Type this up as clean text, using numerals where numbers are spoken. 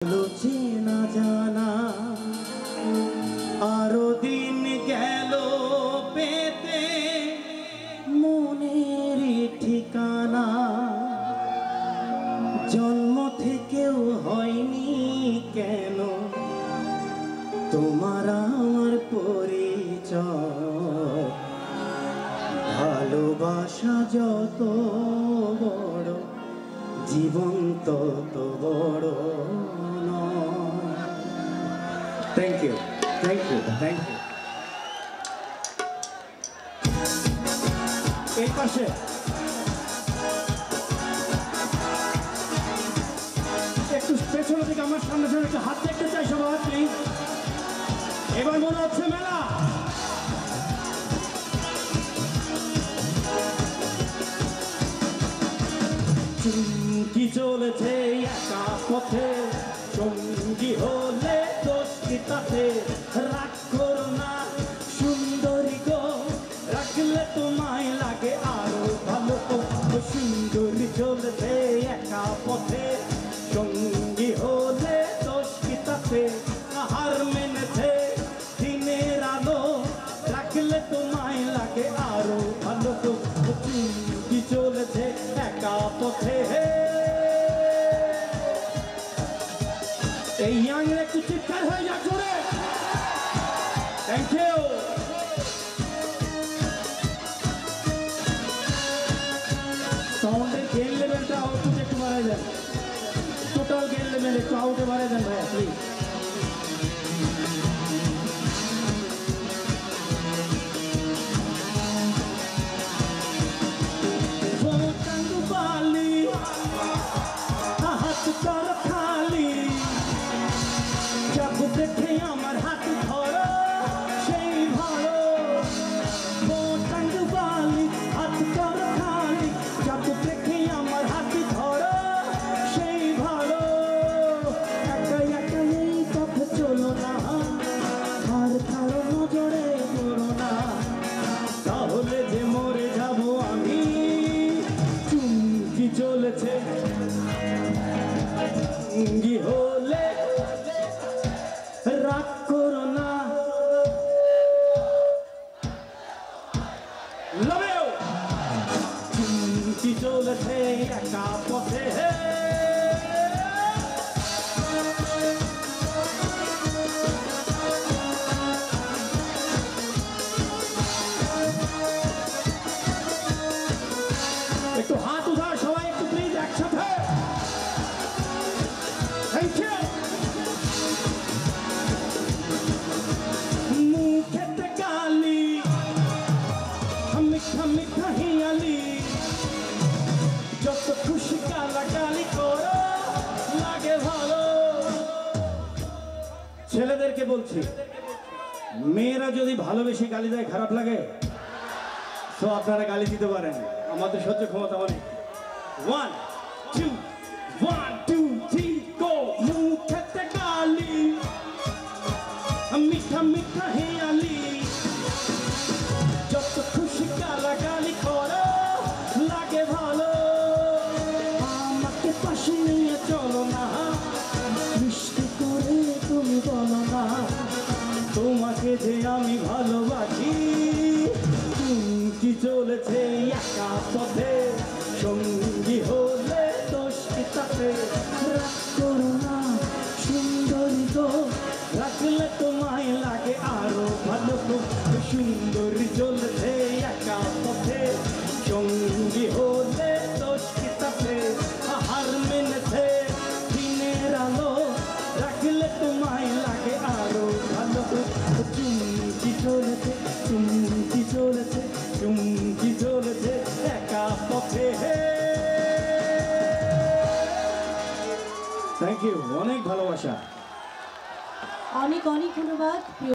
চেনা জানা আরো দিন গেল পেতে মনের ঠিকানা জন্ম থেকেও হয়নি কেন তোমার আমার পরিচয় ভালোবাসা যত বড় জীবন তত বড় Thank you. Thank you. Thank you. এই পাশে একটু পেছনে থেকে আমার সামনে সামনে একটু হাত দেখতে চাই সবাই প্লিজ। এবার মনে হচ্ছে মেলা। কি চলেছে একা পথে সঙ্গী হলে দোষ কি তাতে রাগ করো না সুন্দরী গো রাখলে তোমায় লাগে আরো ভালো সুন্দরী চলেছে একা পথে সঙ্গী হলে দোষ কি তাতে হার মেনেছে দিনের আলো রাখলে তোমায় লাগে আরো ভালো কি চলেছে একা পথে এই ইয়াং একটু চিৎকার হয়ে যা জোরে থ্যাংক ইউ সাউন্ডের গেইন লেভেলটা আউটপুট একটু বাড়াই দেন টোটাল গেইন লেভেল একটু আউটে বাড়াই দেন ভাইয়া প্লিজ দেখে আমার হাত ধরো সেই ভালো বালি হাত করো খালি যাব দেখে আমার হাত ধরো সেই ভালো একা একা এই পথ চলো না আর কারো নজরে পড়ো না তাহলে যে মরে যাব আমি চুমকি চলেছে সঙ্গী হলে রাগ করো না লবেও চুমকি চলেছে একা পথে একটু হাত উঠাও সবাই একটু প্লিজ একসাথে থ্যাংক ইউ যত খুশি গালাগালি করো লাগে ভালো ছেলেদেরকে বলছি মেয়েরা যদি ভালোবেসে গালি দেয় খারাপ লাগে তো আপনারা গালি দিতে পারেন আমাদের সহ্য ক্ষমতা অনেক 1 2 1 2 3 গো মুখেতে গালি মিঠা মিঠা হেয়ালি যত খুশি গালাগালি করো লাগে ভালো আমাকে পাশে নিয়ে চলো না মিষ্টি করে তুমি বলো না তোমাকে যে আমি ভালোবাসি কি চলেছে একা পথে সঙ্গী হলে দোষ কি তাতে রাগ করো না সুন্দরী গো রাখলে তোমায় লাগে আরো ভালো সুন্দরী চলেছে একা পথে সঙ্গী হলে দোষ কি তাতে হার মেনেছে দিনের আলো রাখলে তোমায় লাগে আরো ভালো চুমকি চলেছে চুমকি চলেছে চুমকি চলেছে একা পথে থ্যাংক ইউ অনেক ভালোবাসা অনেক অনেক ধন্যবাদ।